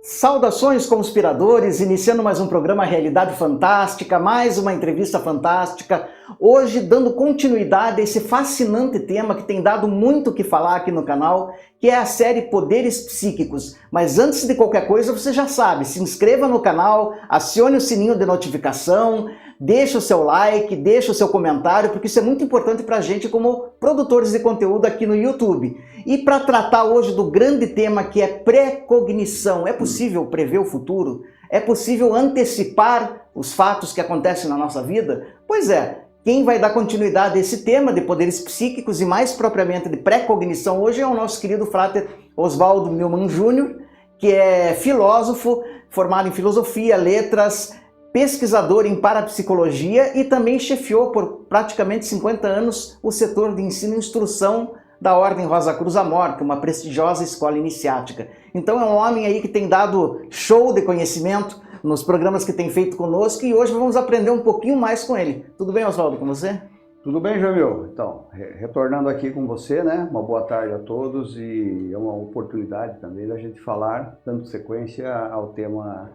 Saudações, conspiradores, iniciando mais um programa Realidade Fantástica, mais uma entrevista fantástica, hoje dando continuidade a esse fascinante tema que tem dado muito o que falar aqui no canal, que é a série Poderes Psíquicos. Mas antes de qualquer coisa, você já sabe, se inscreva no canal, acione o sininho de notificação, deixa o seu like, deixa o seu comentário, porque isso é muito importante para a gente como produtores de conteúdo aqui no YouTube. E para tratar hoje do grande tema que é precognição, é possível prever o futuro? É possível antecipar os fatos que acontecem na nossa vida? Pois é, quem vai dar continuidade a esse tema de poderes psíquicos e mais propriamente de precognição hoje é o nosso querido frater Oswaldo Milman Júnior, que é filósofo, formado em filosofia, letras, pesquisador em parapsicologia e também chefiou por praticamente 50 anos o setor de ensino e instrução da Ordem Rosa Cruz Amor, uma prestigiosa escola iniciática. Então é um homem aí que tem dado show de conhecimento nos programas que tem feito conosco e hoje vamos aprender um pouquinho mais com ele. Tudo bem, Oswaldo, com você? Tudo bem, Jamil? Então, retornando aqui com você, né? Uma boa tarde a todos e é uma oportunidade também da gente falar, dando sequência ao tema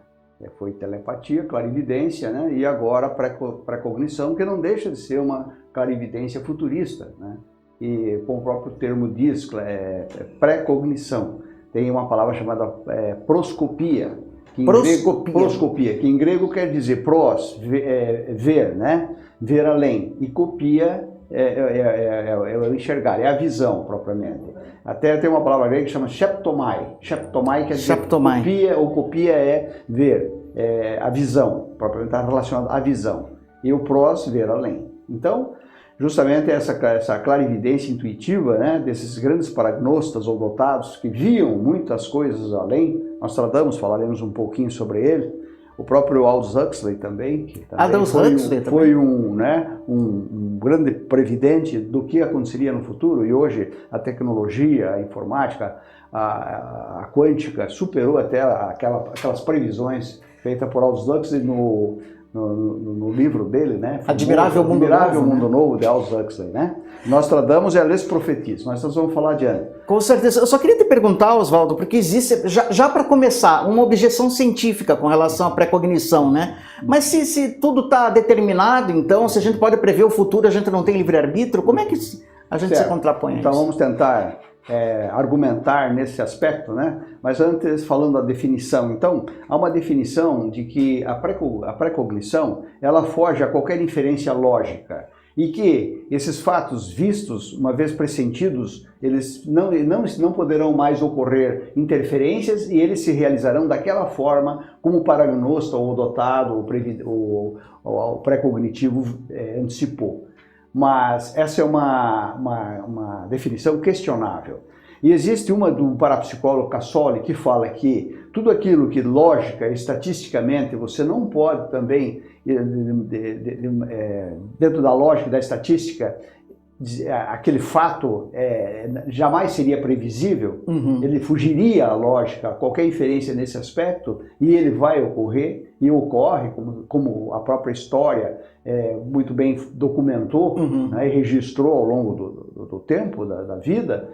foi telepatia, clarividência, né? E agora precognição, que não deixa de ser uma clarividência futurista, né? E como o próprio termo diz, precognição. Tem uma palavra chamada proscopia, que em grego quer dizer pros, ver, né? Ver além, e copia é enxergar, é a visão propriamente. Até tem uma palavra grega que chama sheptomai. Sheptomai quer dizer copia é ver, a visão, propriamente está relacionado à visão. E o pros, ver além. Então, justamente essa clarividência intuitiva, né, desses grandes paragnostas ou dotados que viam muitas coisas além, nós falaremos um pouquinho sobre ele. O próprio Aldous Huxley também, que também foi um grande previdente do que aconteceria no futuro, e hoje a tecnologia, a informática, a quântica superou até aquelas previsões feitas por Aldous Huxley no livro dele, né? Admirável Mundo Novo, de Aldous Huxley, né? Nostradamus e a Les Prophéties, mas nós vamos falar adiante. Com certeza. Eu só queria te perguntar, Oswaldo, porque existe, já para começar, uma objeção científica com relação à precognição, né? Mas se tudo está determinado, então, se a gente pode prever o futuro, a gente não tem livre-arbítrio, como é que a gente se contrapõe a isso? Então vamos tentar argumentar nesse aspecto, né? Mas antes, falando da definição, então, há uma definição de que a precognição, ela foge a qualquer inferência lógica e que esses fatos vistos, uma vez pressentidos, eles não poderão mais ocorrer interferências e eles se realizarão daquela forma como o paragnosta ou o dotado ou o pré-cognitivo antecipou. Mas essa é uma definição questionável. E existe uma do parapsicólogo Cassoli que fala que tudo aquilo que lógica, estatisticamente, você não pode também, dentro da lógica da estatística, aquele fato jamais seria previsível, ele fugiria à lógica, a qualquer inferência nesse aspecto, e ele vai ocorrer, e ocorre, como a própria história muito bem documentou, né, e registrou ao longo do tempo, da vida,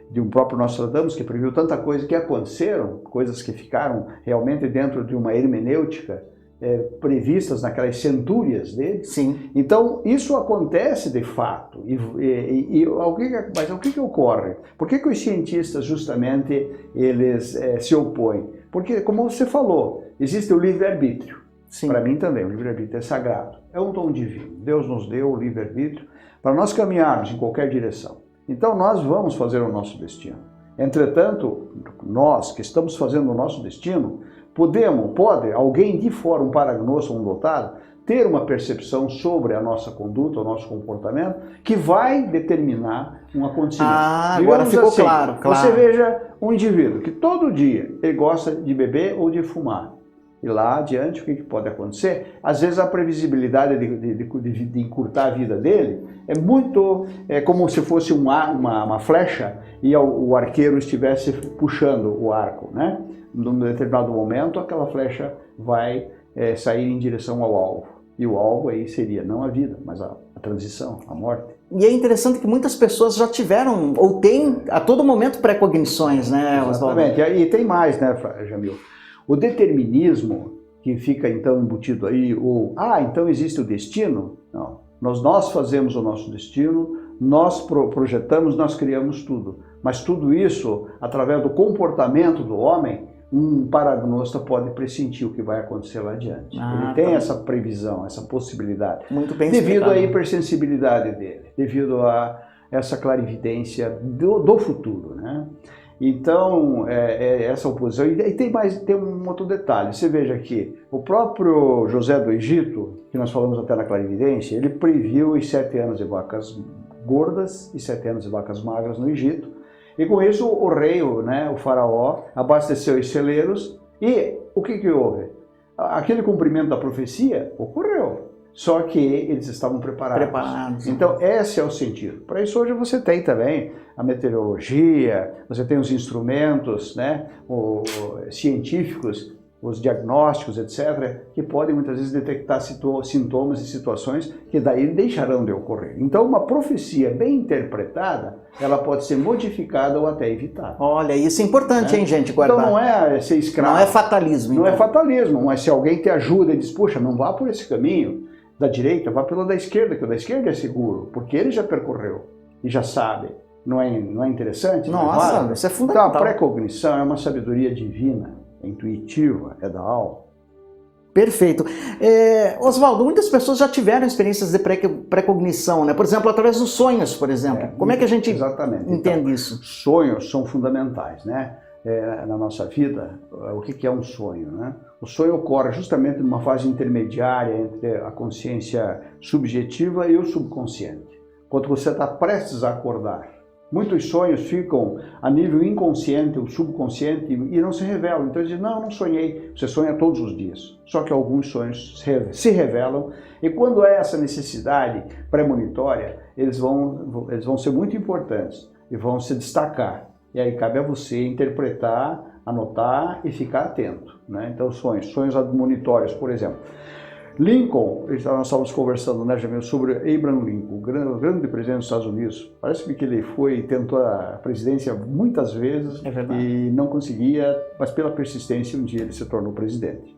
de um próprio Nostradamus, que previu tanta coisa que aconteceram, coisas que ficaram realmente dentro de uma hermenêutica, previstas naquelas centúrias dele. Sim. Então, isso acontece de fato. Mas o que ocorre? Por que os cientistas, justamente, eles se opõem? Porque, como você falou, existe o livre-arbítrio. Para mim também, o livre-arbítrio é sagrado. É um dom divino. Deus nos deu o livre-arbítrio para nós caminharmos em qualquer direção. Então, nós vamos fazer o nosso destino. Entretanto, nós que estamos fazendo o nosso destino, pode alguém de fora, um paragnosta, um dotado, ter uma percepção sobre a nossa conduta, o nosso comportamento, que vai determinar um acontecimento. Agora ficou assim, claro. Você veja um indivíduo que todo dia ele gosta de beber ou de fumar. E lá adiante, o que pode acontecer? Às vezes a previsibilidade de encurtar a vida dele é muito como se fosse uma flecha e o arqueiro estivesse puxando o arco, né? Num determinado momento, aquela flecha vai sair em direção ao alvo. E o alvo aí seria não a vida, mas a transição, a morte. E é interessante que muitas pessoas já tiveram, ou têm, a todo momento, pré-cognições, né, Oswaldo? Exatamente. E tem mais, né, Jamil? O determinismo, que fica então embutido aí, ou, então existe o destino? Não. Nós fazemos o nosso destino, nós projetamos, nós criamos tudo. Mas tudo isso, através do comportamento do homem, um paragnóstico pode pressentir o que vai acontecer lá adiante. Ele tem essa previsão, essa possibilidade. Muito bem devido explicado. à hipersensibilidade dele, devido a essa clarividência do futuro, né? Então, essa oposição. E tem um outro detalhe. Você veja aqui, o próprio José do Egito, que nós falamos até na clarividência, ele previu os 7 anos de vacas gordas e 7 anos de vacas magras no Egito. E com isso o rei, né, o faraó, abasteceu os celeiros e o que houve? Aquele cumprimento da profecia ocorreu, só que eles estavam preparados. Então esse é o sentido. Para isso hoje você tem também a meteorologia, você tem os instrumentos, né, científicos, os diagnósticos, etc., que podem muitas vezes detectar sintomas e situações que daí deixarão de ocorrer. Então, uma profecia bem interpretada, ela pode ser modificada ou até evitada. Olha, isso é importante, hein, gente, guardar. Então, não é ser escravo. Não é fatalismo. Não então. é fatalismo, mas se alguém te ajuda e diz, puxa, não vá por esse caminho da direita, vá pelo da esquerda, que o da esquerda é seguro, porque ele já percorreu e já sabe. Não é interessante? Nossa, isso é fundamental. Então, a precognição é uma sabedoria divina, intuitiva, é da alma. Perfeito. Oswaldo, muitas pessoas já tiveram experiências de precognição, né? Por exemplo, através dos sonhos, por exemplo. Como é que a gente entende então, isso? Sonhos são fundamentais, né? Na nossa vida, o que é um sonho, né? O sonho ocorre justamente numa fase intermediária entre a consciência subjetiva e o subconsciente. Quando você está prestes a acordar, muitos sonhos ficam a nível inconsciente ou subconsciente e não se revelam. Então, eles dizem, não sonhei. Você sonha todos os dias. Só que alguns sonhos se revelam e quando é essa necessidade premonitória, eles vão ser muito importantes e vão se destacar. E aí cabe a você interpretar, anotar e ficar atento, né? Então, sonhos admonitórios, por exemplo. Lincoln, nós estávamos conversando, né, Jamil, sobre Abraham Lincoln, o grande presidente dos Estados Unidos. Parece-me que ele tentou a presidência muitas vezes e não conseguia, mas pela persistência um dia ele se tornou presidente.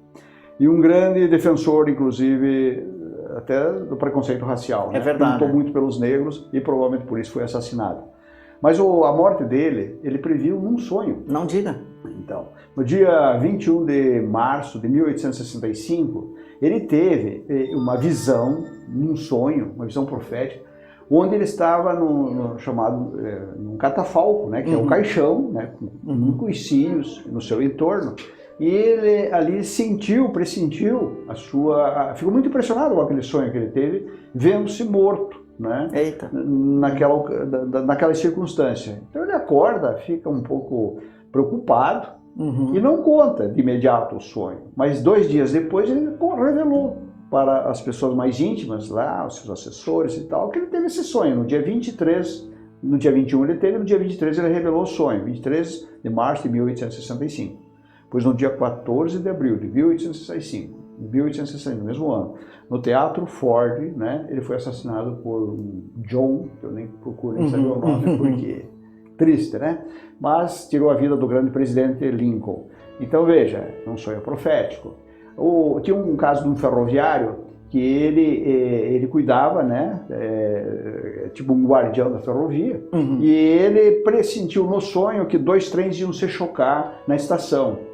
E um grande defensor, inclusive, até do preconceito racial. É verdade. Lutou muito pelos negros e provavelmente por isso foi assassinado. Mas a morte dele, ele previu num sonho. Não diga. Então, no dia 21 de março de 1865, ele teve uma visão, num sonho, uma visão profética, onde ele estava num catafalco, né, que é um caixão, né, com muitos cílios no seu entorno, e ele ali pressentiu ficou muito impressionado com aquele sonho que ele teve, vendo-se morto, né? Eita. Naquela circunstância. Então ele acorda, fica um pouco preocupado e não conta de imediato o sonho. Mas 2 dias depois ele revelou para as pessoas mais íntimas lá, os seus assessores e tal, que ele teve esse sonho. No dia 23, no dia 21 ele teve, no dia 23 ele revelou o sonho, 23 de março de 1865. Pois no dia 14 de abril de 1865, no mesmo ano, no Teatro Ford, né, ele foi assassinado por John, que eu nem procuro nem saber o nome, porque triste, né? Mas tirou a vida do grande presidente Lincoln. Então veja, é um sonho profético. Tinha um caso de um ferroviário que ele cuidava, né, tipo um guardião da ferrovia, e ele pressentiu no sonho que 2 trens iam se chocar na estação.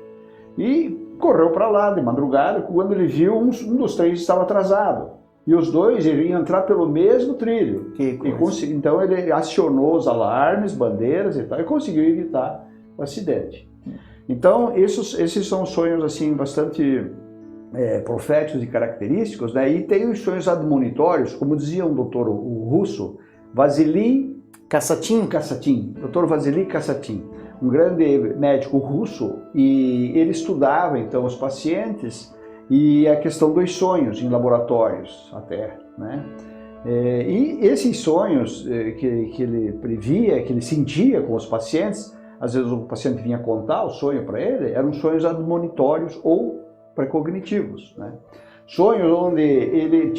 E correu para lá de madrugada, quando ele viu um dos trens estava atrasado. E os 2 iriam entrar pelo mesmo trilho. Então ele acionou os alarmes, bandeiras e tal, e conseguiu evitar o acidente. Então esses são sonhos assim bastante proféticos e característicos, né? E tem os sonhos admonitórios, como dizia um doutor russo, Vasily Kassatin, Dr. Vasily Kassatin, um grande médico russo, e ele estudava então os pacientes e a questão dos sonhos em laboratórios até, né? E esses sonhos que ele previa, que ele sentia com os pacientes, às vezes o paciente vinha contar o sonho para ele, eram sonhos admonitórios ou precognitivos, né? Sonhos onde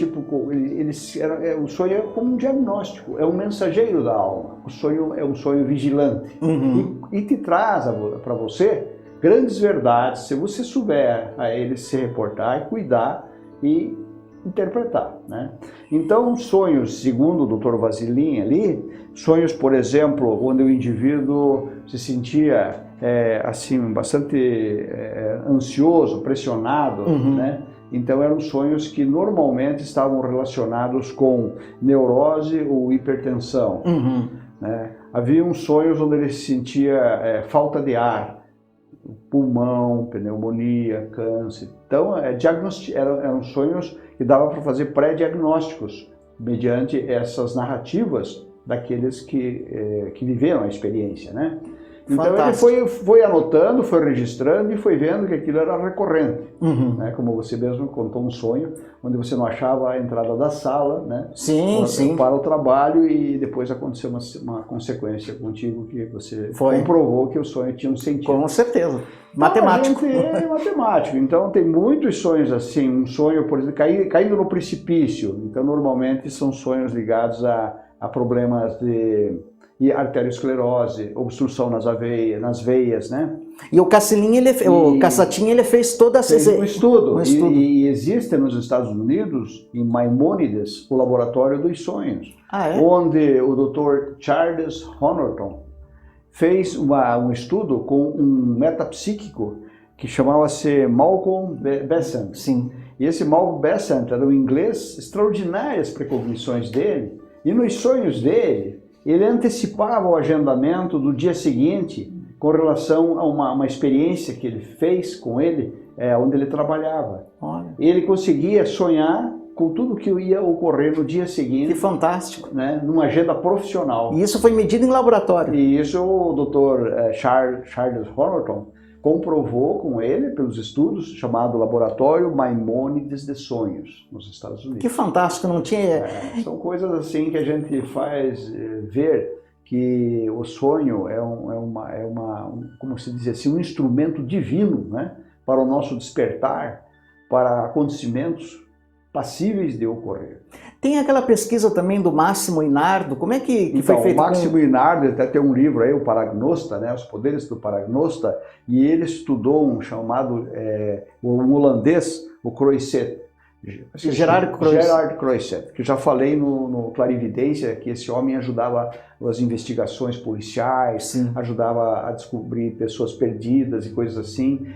o sonho é como um diagnóstico, é um mensageiro da alma. O sonho é um sonho vigilante e te traz para você grandes verdades se você souber a eles se reportar e cuidar e interpretar, né? Então, sonhos, segundo o Dr. Vasilin ali, sonhos, por exemplo, onde o indivíduo se sentia assim, bastante ansioso, pressionado, né? Então eram sonhos que normalmente estavam relacionados com neurose ou hipertensão. Né? Havia sonhos onde ele sentia falta de ar, pulmão, pneumonia, câncer. Então eram sonhos que dava para fazer pré-diagnósticos mediante essas narrativas daqueles que viveram a experiência, né? Então fantástico. Ele foi anotando, foi registrando e foi vendo que aquilo era recorrente. Né? Como você mesmo contou um sonho, onde você não achava a entrada da sala, né? Sim. Para o trabalho, e depois aconteceu uma consequência contigo que você comprovou que o sonho tinha um sentido. Com certeza. Matemático. É matemático. Então tem muitos sonhos assim, um sonho, por exemplo, caindo no precipício. Então normalmente são sonhos ligados a problemas de arteriosclerose, obstrução nas veias, né? E o Cassatin, ele fez toda essa... Fez um estudo. E existe nos Estados Unidos, em Maimônides, o Laboratório dos Sonhos, onde o Dr. Charles Honorton fez um estudo com um metapsíquico que chamava-se Malcolm Besant. Sim. E esse Malcolm Besant era um inglês, extraordinárias precognições dele, e nos sonhos dele, ele antecipava o agendamento do dia seguinte com relação a uma experiência que ele fez com ele, onde ele trabalhava. Olha. Ele conseguia sonhar com tudo que ia ocorrer no dia seguinte. Que fantástico. Né, numa agenda profissional. E isso foi medido em laboratório. E isso o Dr. Charles Honorton comprovou com ele, pelos estudos, chamado Laboratório Maimônides de Sonhos, nos Estados Unidos. Que fantástico, não tinha... São coisas assim que a gente faz ver que o sonho como se diz assim, um instrumento divino, né, para o nosso despertar, para acontecimentos passíveis de ocorrer. Tem aquela pesquisa também do Máximo Inardo, como é que foi feito? O Máximo Inardo até tem um livro aí, o Paragnosta, né, Os Poderes do Paragnosta, e ele estudou um chamado, um holandês, o Croiset. Gerard Croiset, que já falei no Clarividência, que esse homem ajudava as investigações policiais, sim, ajudava a descobrir pessoas perdidas e coisas assim.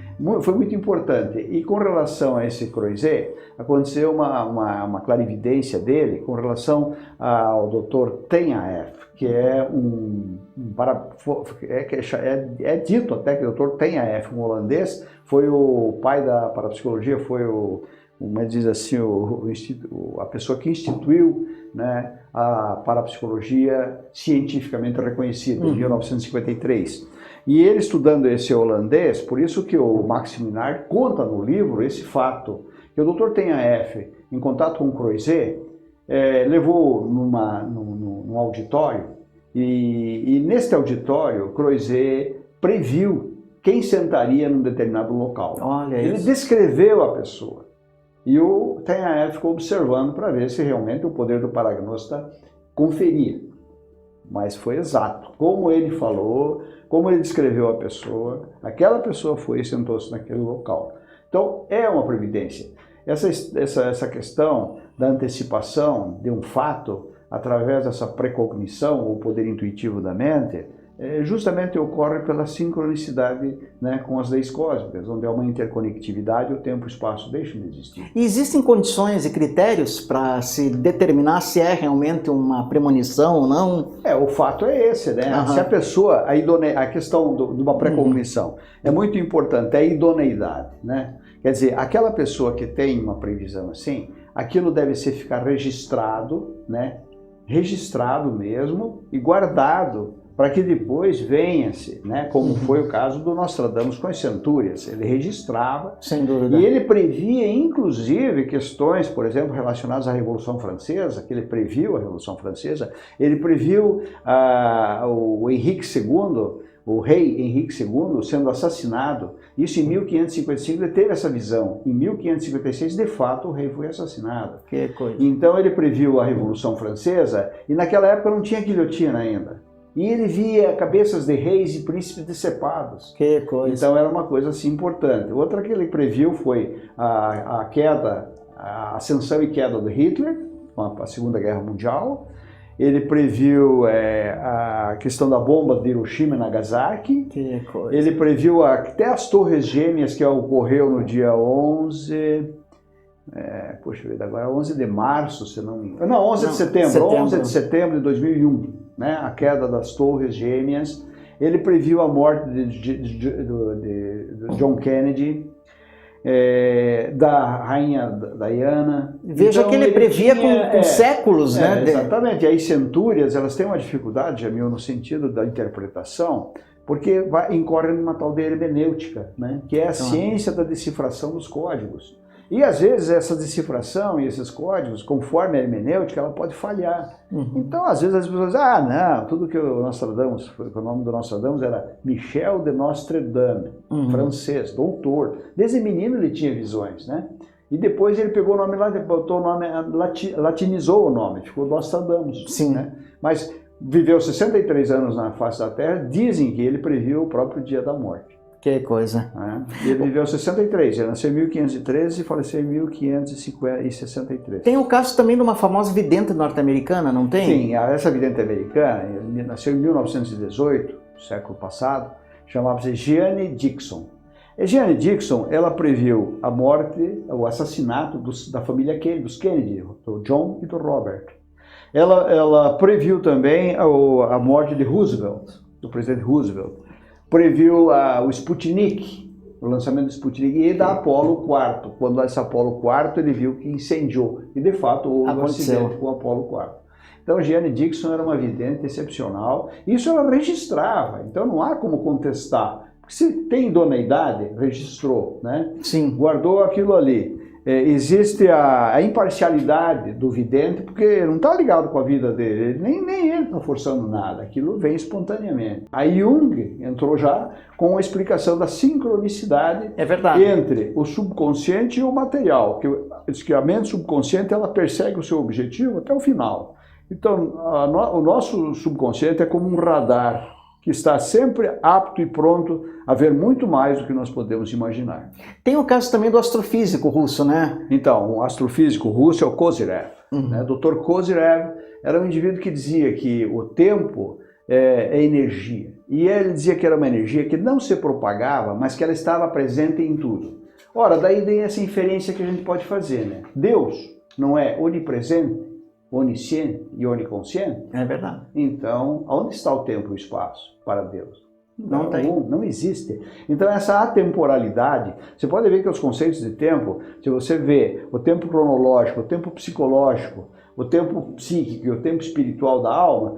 Foi muito importante. E com relação a esse Croiset, aconteceu uma clarividência dele com relação ao Dr. Tenhaeff, que é dito até que o Dr. Tenhaeff, um holandês, foi o pai da parapsicologia, foi como diz assim, a pessoa que instituiu, né, a parapsicologia cientificamente reconhecida, em 1953. E ele, estudando esse holandês, por isso que o Máximo Inardo conta no livro esse fato, que o Dr. Tenhaeff, em contato com o Croiset, levou num auditório, e neste auditório, o Croiset previu quem sentaria num determinado local. Olha ele isso. Descreveu a pessoa. E o Tenhaeff ficou observando para ver se realmente o poder do paragnosta conferia. Mas foi exato. Como ele falou, como ele descreveu a pessoa, aquela pessoa foi e sentou-se naquele local. Então, é uma previdência. Essa questão da antecipação de um fato, através dessa precognição, ou poder intuitivo da mente, justamente ocorre pela sincronicidade, né, com as leis cósmicas, onde há uma interconectividade, o tempo e o espaço deixam de existir. E existem condições e critérios para se determinar se é realmente uma premonição ou não? O fato é esse, né? Se a pessoa, a questão de uma precognição é muito importante, é a idoneidade, né? Quer dizer, aquela pessoa que tem uma previsão assim, aquilo deve ficar registrado, né? Registrado mesmo e guardado, para que depois venha-se, né, como foi o caso do Nostradamus com as centúrias. Ele registrava. Sem dúvida. E ele previa, inclusive, questões, por exemplo, relacionadas à Revolução Francesa, que ele previu a Revolução Francesa, ele previu o Henrique II, o rei Henrique II, sendo assassinado. Isso em 1555, ele teve essa visão. Em 1556, de fato, o rei foi assassinado. Que coisa. Então ele previu a Revolução Francesa, e naquela época não tinha guilhotina ainda. E ele via cabeças de reis e príncipes decepados. Que coisa. Então era uma coisa assim importante. Outra que ele previu foi a queda, a ascensão e queda do Hitler, com a Segunda Guerra Mundial. Ele previu a questão da bomba de Hiroshima e Nagasaki. Que coisa. Ele previu até as Torres Gêmeas, que ocorreu no dia 11... Poxa vida, agora 11 de março, se não me engano. Não, 11 de setembro. 11 de setembro de 2001, né? A queda das Torres Gêmeas. Ele previu a morte de John Kennedy, da rainha Diana. Veja então, que ele previa com séculos, né? Exatamente. E aí centúrias, elas têm uma dificuldade, Jamil, no sentido da interpretação, porque incorre numa tal de hermenêutica, né? Que é a ciência da decifração dos códigos. E às vezes essa decifração e esses códigos, conforme a hermenêutica, ela pode falhar. Então às vezes as pessoas dizem, não, tudo que o Nostradamus, o nome do Nostradamus era Michel de Nostredame, francês, doutor. Desde menino ele tinha visões, né? E depois ele pegou o nome lá, botou o nome, latinizou o nome, ficou Nostradamus. Sim. Né? Mas viveu 63 anos na face da Terra, dizem que ele previu o próprio dia da morte. Que coisa. Ele viveu 63, ele nasceu em 1513 e faleceu em 1563. Tem o caso também de uma famosa vidente norte-americana, não tem? Sim, essa vidente americana nasceu em 1918, século passado, chamava-se Jeanne Dixon. E Jeanne Dixon, ela previu a morte, o assassinato da família Kennedy, dos Kennedy, do John e do Robert. Ela previu também a morte de Roosevelt, do presidente Roosevelt. Previu o Sputnik, o lançamento do Sputnik, e da Apollo 4. Quando essa Apollo 4, ele viu que incendiou. E, de fato, houve um acidente com a Apollo 4. Então, Jeanne Dixon era uma vidente excepcional. Isso ela registrava, então não há como contestar. Porque se tem idoneidade, registrou, né? Sim. Guardou aquilo ali. Existe a imparcialidade do vidente, porque não está ligado com a vida dele, nem ele está forçando nada, aquilo vem espontaneamente. A Jung entrou já com a explicação da sincronicidade entre o subconsciente e o material, que a mente subconsciente ela persegue o seu objetivo até o final. Então, o nosso subconsciente é como um radar, que está sempre apto e pronto a ver muito mais do que nós podemos imaginar. Tem o caso também do astrofísico russo, né? Então, o astrofísico russo é o Kozyrev. Né? O Dr. Kozyrev era um indivíduo que dizia que o tempo é energia. E ele dizia que era uma energia que não se propagava, mas que ela estava presente em tudo. Ora, daí tem essa inferência que a gente pode fazer, né? Deus não é onipresente, onisciente e oniconsciente? É verdade. Então, onde está o tempo e o espaço para Deus? Não existe. Então, essa atemporalidade, você pode ver que os conceitos de tempo, se você vê o tempo cronológico, o tempo psicológico, o tempo psíquico e o tempo espiritual da alma,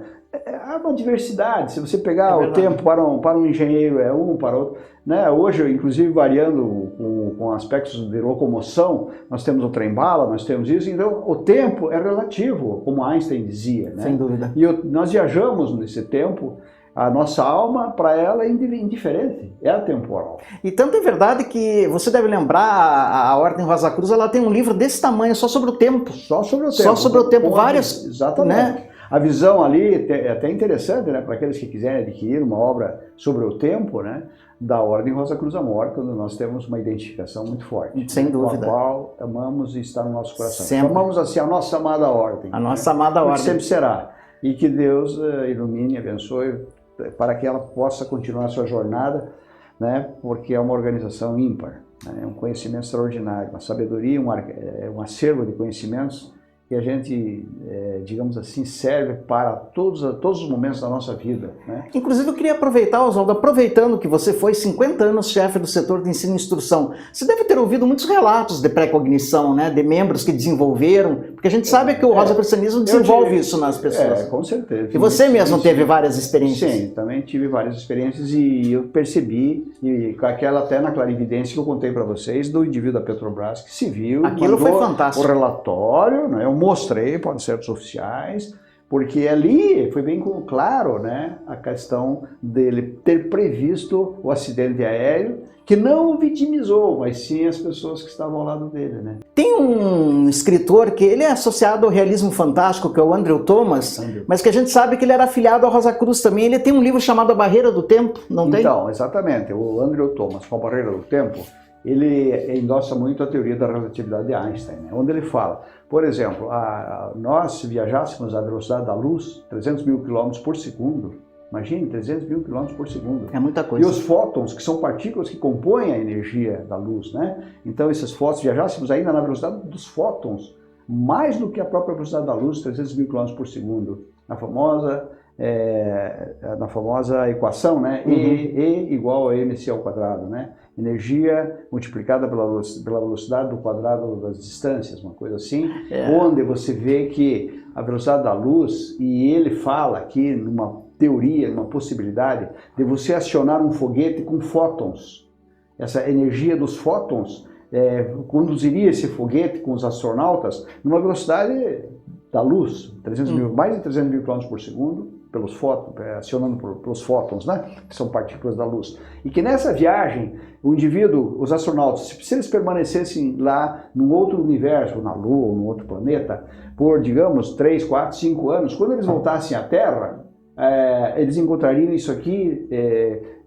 há uma diversidade. Se você pegar o tempo para um engenheiro é um, para outro, né? Hoje, inclusive, variando com aspectos de locomoção, nós temos o trem-bala, nós temos isso, então o tempo é relativo, como Einstein dizia. Né? Sem dúvida. E nós viajamos nesse tempo, a nossa alma, para ela, é indiferente, é atemporal. E tanto é verdade que você deve lembrar, a Ordem Rosa Cruz, ela tem um livro desse tamanho, só sobre o tempo. Só sobre o tempo. Só sobre o tempo, várias... Exatamente. Né? A visão ali é até interessante, né, para aqueles que quiserem adquirir uma obra sobre o tempo, né, da Ordem Rosa Cruz Amor, quando nós temos uma identificação muito forte. Sem dúvida. Com a qual amamos e está no nosso coração. Sempre. Amamos assim a nossa amada Ordem. A nossa amada Ordem. Sempre será. E que Deus ilumine e abençoe para que ela possa continuar a sua jornada, né, porque é uma organização ímpar, né, é um conhecimento extraordinário, uma sabedoria, um acervo de conhecimentos que a gente, digamos assim, serve para todos os momentos da nossa vida. Né? Inclusive, eu queria aproveitar, Oswaldo, aproveitando que você foi 50 anos chefe do setor de ensino e instrução, você deve ter ouvido muitos relatos de pré-cognição, né, de membros que desenvolveram, porque a gente sabe que o rosacrucianismo desenvolve isso nas pessoas. Com certeza. E você mesmo teve várias experiências? Sim, também tive várias experiências e eu percebi, e com aquela até na clarividência que eu contei para vocês, do indivíduo da Petrobras que se viu, aquilo foi fantástico. O relatório, né, eu mostrei para certos oficiais, Porque ali foi bem claro, né, a questão dele ter previsto o acidente aéreo, que não o vitimizou, mas sim as pessoas que estavam ao lado dele, né? Tem um escritor que ele é associado ao realismo fantástico, que é o Andrew Thomas, mas que a gente sabe que ele era afiliado à Rosa Cruz também. Ele tem um livro chamado A Barreira do Tempo, não tem? Então, exatamente. O Andrew Thomas, com A Barreira do Tempo, ele endossa muito a teoria da relatividade de Einstein, né? Onde ele fala, por exemplo, nós se viajássemos à velocidade da luz, 300 mil quilômetros por segundo, imagine, 300 mil quilômetros por segundo. É muita coisa. E os fótons, que são partículas que compõem a energia da luz, né? Então, esses fótons, viajássemos ainda na velocidade dos fótons, mais do que a própria velocidade da luz, 300 mil quilômetros por segundo. Na famosa equação, né? E igual a mc ao quadrado, né? Energia multiplicada pela velocidade do quadrado das distâncias, uma coisa assim, onde você vê que a velocidade da luz, e ele fala aqui numa teoria, numa possibilidade de você acionar um foguete com fótons. Essa energia dos fótons conduziria esse foguete com os astronautas numa velocidade da luz, 300 mil, mais de 300 mil km por segundo, pelos fótons, acionando pelos fótons, né, que são partículas da luz. E que nessa viagem, o indivíduo, os astronautas, se eles permanecessem lá num outro universo, na Lua ou num outro planeta, por, digamos, 3, 4, 5 anos, quando eles voltassem à Terra, eles encontrariam isso aqui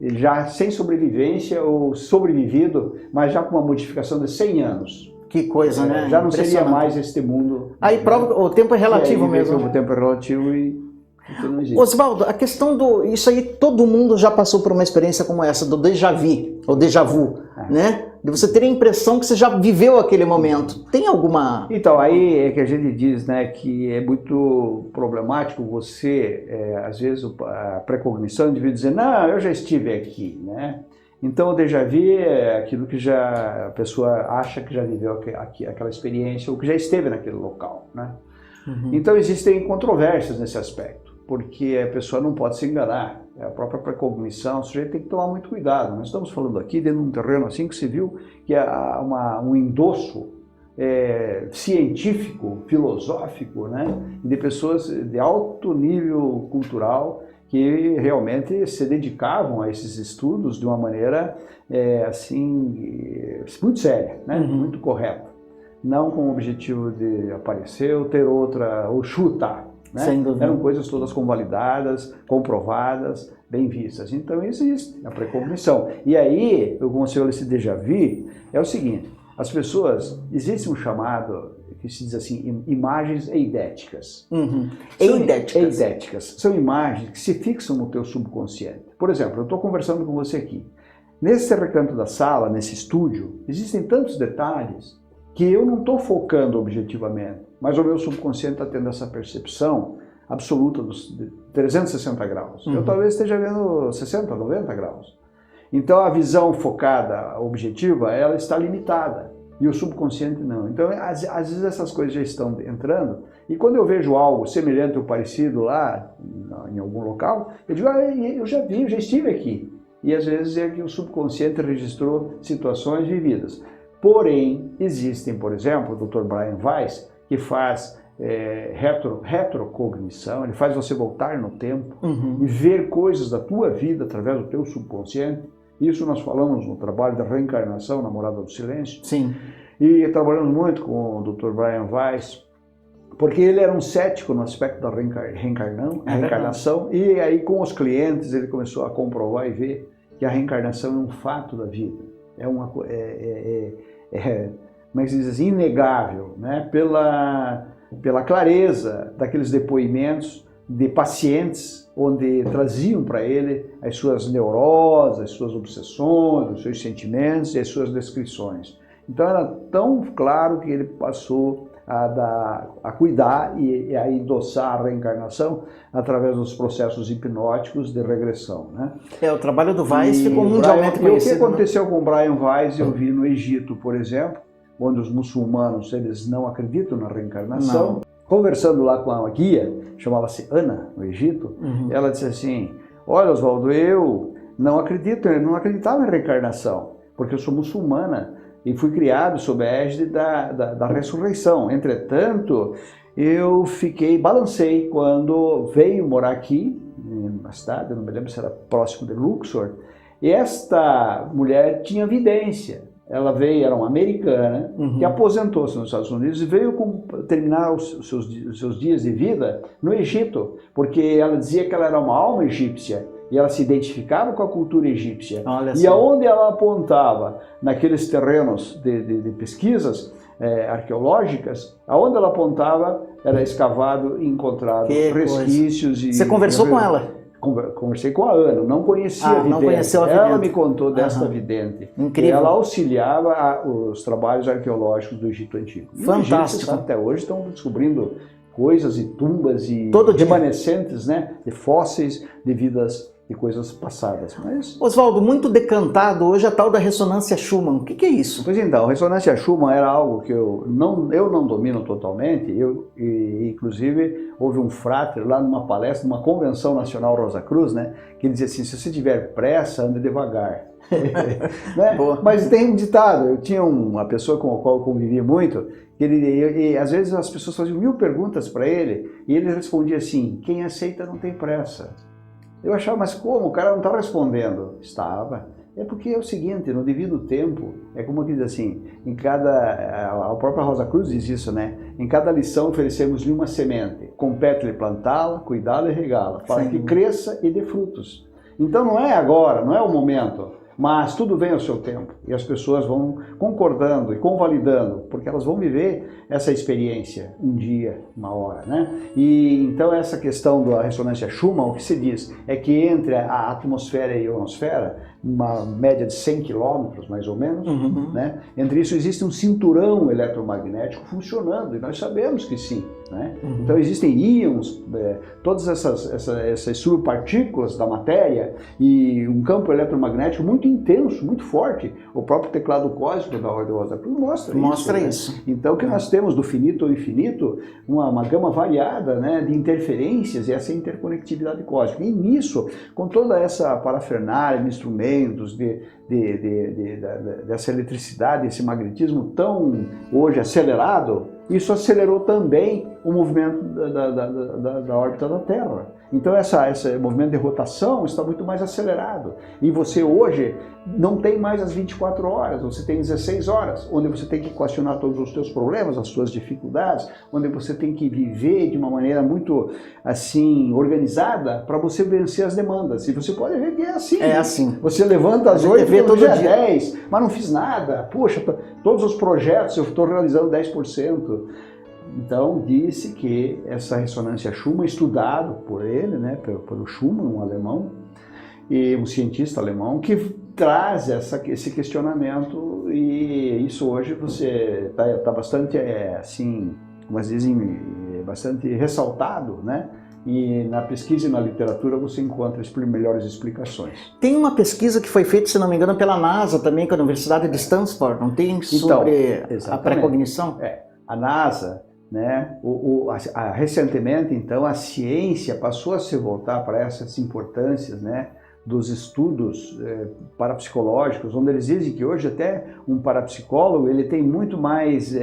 já sem sobrevivência ou sobrevivido, mas já com uma modificação de 100 anos. Que coisa, né? Já não seria mais este mundo. Aí prova que o tempo é relativo mesmo. O tempo é relativo e não existe. Oswaldo, a questão isso aí, todo mundo já passou por uma experiência como essa, do déjà vu, ou déjà vu, né? De você ter a impressão que você já viveu aquele momento. Tem alguma... Então, aí é que a gente diz, né, que é muito problemático você, às vezes, a precognição de dizer, não, eu já estive aqui, né? Então, o déjà vu é aquilo que a pessoa acha que já viveu aquela experiência ou que já esteve naquele local, né? Então, existem controvérsias nesse aspecto, porque a pessoa não pode se enganar. A própria precognição, o sujeito tem que tomar muito cuidado. Nós estamos falando aqui dentro de um terreno assim que se viu que há um endosso científico, filosófico, né? De pessoas de alto nível cultural que realmente se dedicavam a esses estudos de uma maneira assim muito séria, né? Muito correta, não com o objetivo de aparecer ou ter outra ou chutar, né? Sem dúvida. Eram coisas todas convalidadas, comprovadas, bem vistas. Então existe a precognição. E aí, eu conselho esse déjà vu é o seguinte: as pessoas, existe um chamado que se diz assim, imagens eidéticas. Eidéticas. São imagens que se fixam no teu subconsciente. Por exemplo, eu estou conversando com você aqui. Nesse recanto da sala, nesse estúdio, existem tantos detalhes que eu não estou focando objetivamente, mas o meu subconsciente está tendo essa percepção absoluta dos 360 graus. Eu talvez esteja vendo 60, 90 graus. Então a visão focada, objetiva, ela está limitada. E o subconsciente não. Então, às vezes essas coisas já estão entrando, e quando eu vejo algo semelhante ou parecido lá, em algum local, eu digo, eu já vi, eu já estive aqui. E às vezes é que o subconsciente registrou situações vividas. Porém, existem, por exemplo, o Dr. Brian Weiss, que faz retrocognição, ele faz você voltar no tempo e ver coisas da tua vida através do teu subconsciente. Isso nós falamos no trabalho da reencarnação, na Morada do Silêncio. Sim. E trabalhamos muito com o Dr. Brian Weiss, porque ele era um cético no aspecto da reencarnação, e aí com os clientes ele começou a comprovar e ver que a reencarnação é um fato da vida. Como é que se diz assim, inegável, né? Pela clareza daqueles depoimentos de pacientes onde traziam para ele as suas neuroses, as suas obsessões, os seus sentimentos e as suas descrições. Então era tão claro que ele passou a cuidar e a endossar a reencarnação através dos processos hipnóticos de regressão, né? O trabalho do Weiss ficou mundialmente conhecido. E o que aconteceu com o Brian Weiss, eu vi no Egito, por exemplo, onde os muçulmanos eles não acreditam na reencarnação. Não. Conversando lá com a guia, chamava-se Ana, no Egito, ela disse assim, olha Oswaldo, eu não acreditava em reencarnação, porque eu sou muçulmana e fui criado sob a égide da ressurreição. Entretanto, eu balancei quando veio morar aqui, numa cidade, eu não me lembro se era próximo de Luxor, e esta mulher tinha vidência. Ela veio, era uma americana, que aposentou-se nos Estados Unidos e veio terminar os seus dias de vida no Egito, porque ela dizia que ela era uma alma egípcia e ela se identificava com a cultura egípcia. E aonde ela apontava, naqueles terrenos de pesquisas arqueológicas, aonde ela apontava era escavado e encontrado resquícios. Você conversou com ela? Conversei com a Ana, não conhecia a vidente. Não conheceu a vidente. Ela me contou desta vidente. Incrível. Ela auxiliava os trabalhos arqueológicos do Egito Antigo. Fantástico. E até hoje estão descobrindo coisas e tumbas e todo remanescentes, né, de fósseis de vidas de coisas passadas. Mas... Oswaldo, muito decantado hoje a tal da ressonância Schumann. O que é isso? Pois então, a ressonância Schumann era algo que eu não domino totalmente. Inclusive, houve um fráter lá numa palestra, numa convenção nacional Rosa Cruz, né, que ele dizia assim, se você tiver pressa, ande devagar. Né? Mas tem um ditado, eu tinha uma pessoa com a qual eu convivia muito, e às vezes as pessoas faziam 1000 perguntas para ele, e ele respondia assim, quem aceita não tem pressa. Eu achava, mas como? O cara não está respondendo. Estava. É porque é o seguinte, no devido tempo, é como diz assim, a própria Rosa Cruz diz isso, né? Em cada lição oferecemos-lhe uma semente, compete-lhe plantá-la, cuidá-la e regá-la, para que cresça e dê frutos. Então não é agora, não é o momento, mas tudo vem ao seu tempo e as pessoas vão concordando e convalidando, porque elas vão viver essa experiência um dia, uma hora, né? E então essa questão da ressonância Schumann, o que se diz é que entre a atmosfera e a ionosfera, uma média de 100 quilômetros, mais ou menos, né? Entre isso existe um cinturão eletromagnético funcionando, e nós sabemos que sim, né? Então existem íons, todas essas subpartículas da matéria e um campo eletromagnético muito intenso, muito forte. O próprio teclado cósmico da Ordem Rosa Cruz mostra isso. Então o que nós temos do finito ao infinito, uma gama variada, né, de interferências e essa interconectividade cósmica. E nisso, com toda essa parafernália de instrumentos, dessa eletricidade, esse magnetismo tão hoje acelerado, isso acelerou também o movimento da órbita da Terra. Então esse movimento de rotação está muito mais acelerado. E você hoje não tem mais as 24 horas, você tem 16 horas, onde você tem que equacionar todos os seus problemas, as suas dificuldades, onde você tem que viver de uma maneira muito assim organizada para você vencer as demandas. E você pode ver que é assim. É assim. Você levanta às 8 e todo dia 10, mas não fiz nada. Poxa, todos os projetos eu estou realizando 10%. Então, disse que essa ressonância Schumann, estudado por ele, né, pelo Schumann, um alemão, e um cientista alemão, que traz esse questionamento, e isso hoje você está bastante, assim, como eles dizem, bastante ressaltado, né? E na pesquisa e na literatura você encontra as melhores explicações. Tem uma pesquisa que foi feita, se não me engano, pela NASA também, com a Universidade de Stanford, não tem? Sobre a pré-cognição? A NASA, né, recentemente, então, a ciência passou a se voltar para essas importâncias, né, dos estudos parapsicológicos, onde eles dizem que hoje até um parapsicólogo ele tem muito mais,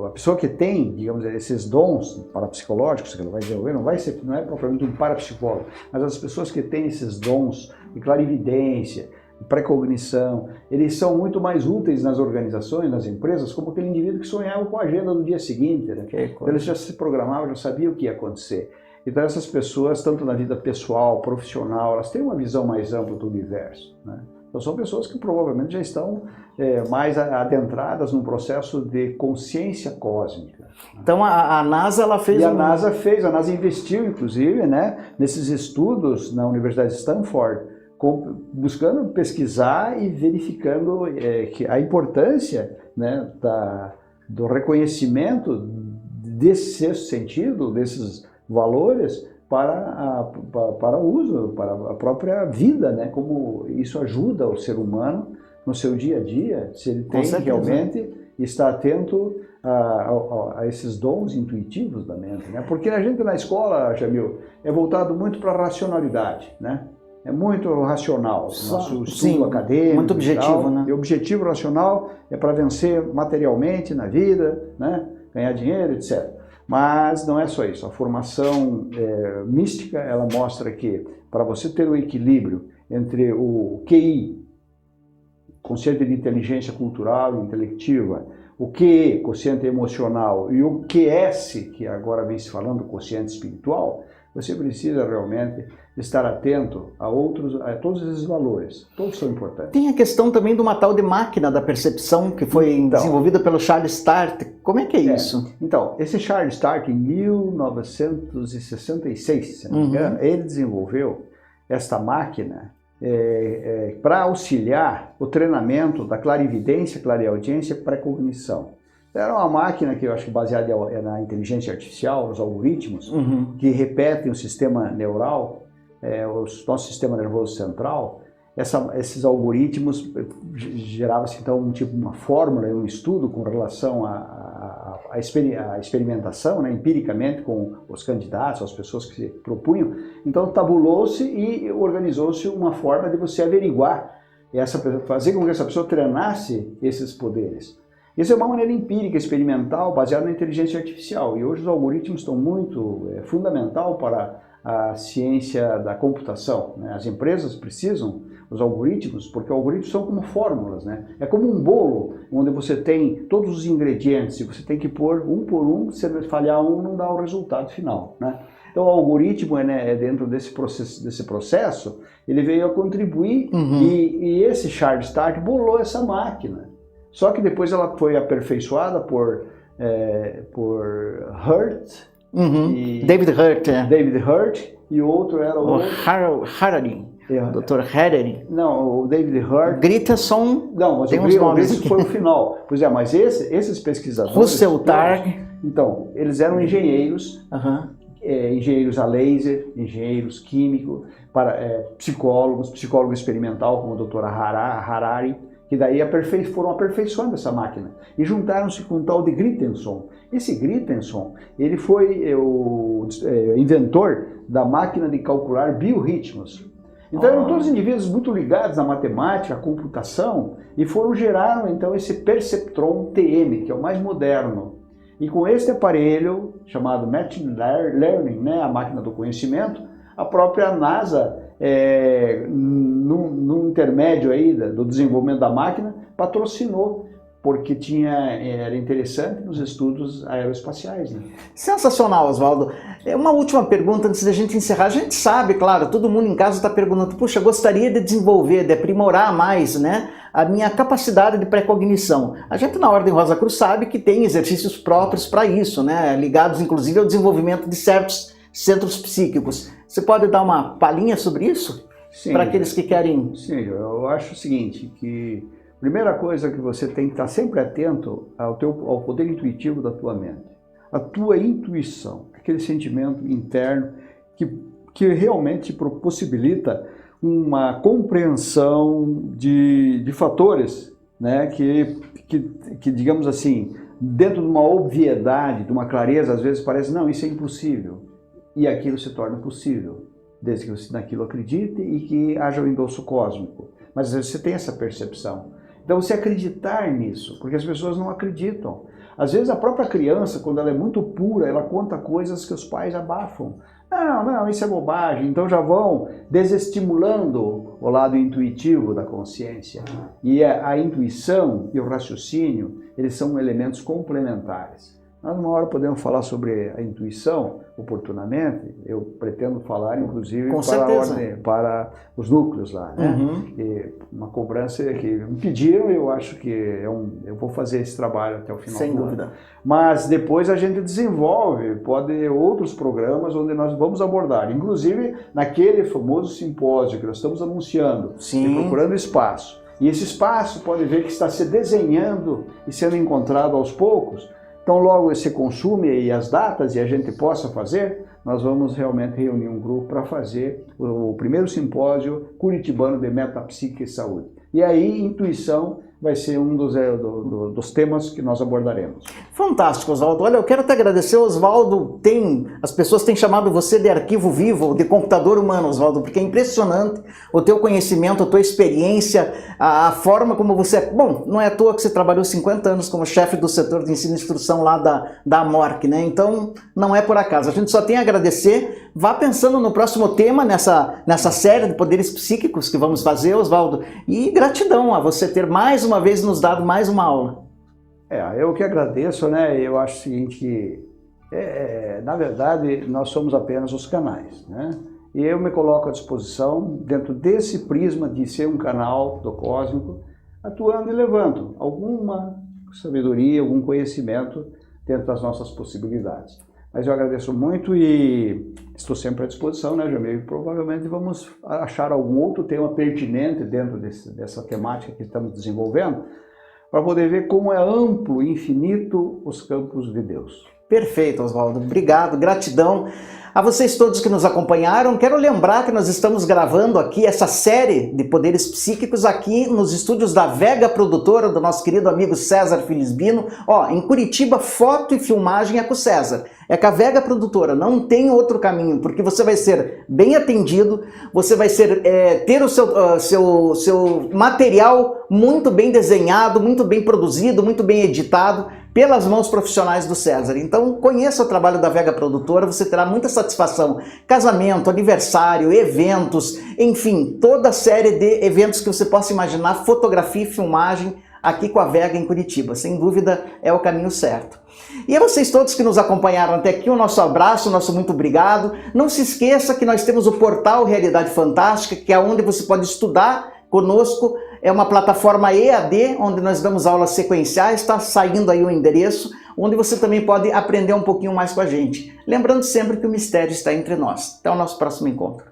a pessoa que tem, digamos, esses dons parapsicológicos, que ela vai desenvolver, não é propriamente um parapsicólogo, mas as pessoas que têm esses dons de clarividência, de precognição, eles são muito mais úteis nas organizações, nas empresas, como aquele indivíduo que sonhava com a agenda do dia seguinte, né? Eles já se programavam, já sabiam o que ia acontecer. Então essas pessoas, tanto na vida pessoal, profissional, elas têm uma visão mais ampla do universo, né? Então são pessoas que provavelmente já estão mais adentradas num processo de consciência cósmica. Então a NASA ela fez... E a NASA investiu inclusive, né, nesses estudos na Universidade de Stanford, buscando pesquisar e verificando que a importância, né, do reconhecimento desse sexto sentido, desses valores para o uso, para a própria vida, né? Como isso ajuda o ser humano no seu dia a dia, se ele tem realmente está atento a esses dons intuitivos da mente, né? Porque a gente na escola, Jamil, é voltado muito para a racionalidade, né? É muito racional, nosso estudo acadêmico. Muito objetivo, né? E o objetivo racional é para vencer materialmente na vida, né? Ganhar dinheiro, etc. Mas não é só isso. A formação mística, ela mostra que para você ter um equilíbrio entre o QI, consciente de inteligência cultural e intelectiva, o QE, consciente emocional, e o QS, que agora vem se falando, consciente espiritual, você precisa realmente estar atento a todos esses valores. Todos são importantes. Tem a questão também de uma tal de máquina da percepção que foi desenvolvida pelo Charles Start. Como é que é isso? Então, esse Charles Start, em 1966, se não me engano, ele desenvolveu esta máquina para auxiliar o treinamento da clarividência, clareaudiência e pré-cognição. Era uma máquina que eu acho que baseada na inteligência artificial, nos algoritmos, que repetem o sistema neural, o nosso sistema nervoso central. Esses algoritmos geravam-se então uma fórmula, um estudo com relação à experimentação, né, empiricamente com os candidatos, as pessoas que se propunham. Então tabulou-se e organizou-se uma forma de você averiguar, fazer com que essa pessoa treinasse esses poderes. Isso é uma maneira empírica, experimental, baseada na inteligência artificial. E hoje os algoritmos estão muito fundamental para a ciência da computação, né? As empresas precisam dos algoritmos, porque algoritmos são como fórmulas, né? É como um bolo, onde você tem todos os ingredientes e você tem que pôr um por um, se falhar um, não dá o resultado final, né? Então o algoritmo, né, dentro desse processo, ele veio a contribuir e esse Charles Start bolou essa máquina. Só que depois ela foi aperfeiçoada por Hurt, David Hurt. David Hurt, e outro era o Harari. Dr. Harari. Não, o David Hurt. Gritason. Não, mas o Gritason foi o final. Pois é, mas esses pesquisadores. Russell Targ. Então, eles eram engenheiros, engenheiros a laser, engenheiros químicos, psicólogo experimental, como o Dr. Harari, que daí foram aperfeiçoando essa máquina e juntaram-se com o tal de Gritason. Esse Gritason, ele foi o inventor da máquina de calcular biorritmos. Então eram todos indivíduos muito ligados à matemática, à computação, e geraram então esse Perceptron TM, que é o mais moderno. E com este aparelho, chamado Machine Learning, né, a máquina do conhecimento, a própria NASA, no intermédio aí do desenvolvimento da máquina, patrocinou, porque era interessante nos estudos aeroespaciais. Né? Sensacional, Oswaldo. Uma última pergunta antes da gente encerrar. A gente sabe, claro, todo mundo em casa está perguntando, puxa, gostaria de desenvolver, de aprimorar mais, né, a minha capacidade de pré-cognição. A gente na Ordem Rosa Cruz sabe que tem exercícios próprios para isso, né, ligados inclusive ao desenvolvimento de certos centros psíquicos. Você pode dar uma palhinha sobre isso? Sim, para aqueles que querem... Sim, eu acho o seguinte, que a primeira coisa que você tem que estar sempre atento ao poder intuitivo da tua mente. A tua intuição, aquele sentimento interno que realmente possibilita uma compreensão de fatores, né, que, digamos assim, dentro de uma obviedade, de uma clareza, às vezes parece, não, isso é impossível. E aquilo se torna possível, desde que você naquilo acredite e que haja o endosso cósmico. Mas às vezes você tem essa percepção. Então você acreditar nisso, porque as pessoas não acreditam. Às vezes a própria criança, quando ela é muito pura, ela conta coisas que os pais abafam. Não, isso é bobagem. Então já vão desestimulando o lado intuitivo da consciência. E a intuição e o raciocínio, eles são elementos complementares. Nós, numa hora, podemos falar sobre a intuição oportunamente. Eu pretendo falar, inclusive, para os núcleos lá, né? E uma cobrança que me pediram, eu acho que eu vou fazer esse trabalho até o final do ano. Sem dúvida. Mas depois a gente desenvolve, outros programas onde nós vamos abordar, inclusive naquele famoso simpósio que nós estamos anunciando, e procurando espaço. E esse espaço, pode ver que está se desenhando e sendo encontrado aos poucos. Então, logo esse consume e as datas e a gente possa fazer, nós vamos realmente reunir um grupo para fazer o primeiro simpósio curitibano de metapsique e saúde. E aí, intuição vai ser um dos temas que nós abordaremos. Fantástico, Oswaldo. Olha, eu quero te agradecer, Oswaldo. As pessoas têm chamado você de arquivo vivo, de computador humano, Oswaldo, porque é impressionante o teu conhecimento, a tua experiência, a forma como você... Bom, não é à toa que você trabalhou 50 anos como chefe do setor de ensino e instrução lá da AMORC, né? Então, não é por acaso. A gente só tem a agradecer. Vá pensando no próximo tema, nessa série de poderes psíquicos que vamos fazer, Oswaldo. E gratidão a você ter mais uma vez nos dado mais uma aula. Eu que agradeço, né? Eu acho o seguinte, que na verdade nós somos apenas os canais, né? E eu me coloco à disposição dentro desse prisma de ser um canal do cósmico, atuando e levando alguma sabedoria, algum conhecimento dentro das nossas possibilidades. Mas eu agradeço muito e estou sempre à disposição, né, Jamil? Provavelmente vamos achar algum outro tema pertinente dentro dessa temática que estamos desenvolvendo, para poder ver como é amplo e infinito os campos de Deus. Perfeito, Oswaldo. Obrigado, gratidão. A vocês todos que nos acompanharam, quero lembrar que nós estamos gravando aqui essa série de poderes psíquicos aqui nos estúdios da Vega Produtora, do nosso querido amigo César Filisbino. Em Curitiba, foto e filmagem é com o César. É com a Vega Produtora, não tem outro caminho, porque você vai ser bem atendido, você vai ter o seu material muito bem desenhado, muito bem produzido, muito bem editado, pelas mãos profissionais do César. Então conheça o trabalho da Vega Produtora, você terá muita satisfação. Casamento, aniversário, eventos, enfim, toda a série de eventos que você possa imaginar, fotografia e filmagem aqui com a Vega em Curitiba. Sem dúvida é o caminho certo. E a vocês todos que nos acompanharam até aqui, o nosso abraço, o nosso muito obrigado. Não se esqueça que nós temos o portal Realidade Fantástica, que é onde você pode estudar conosco. É uma plataforma EAD, onde nós damos aulas sequenciais, está saindo aí o endereço, onde você também pode aprender um pouquinho mais com a gente. Lembrando sempre que o mistério está entre nós. Até o nosso próximo encontro.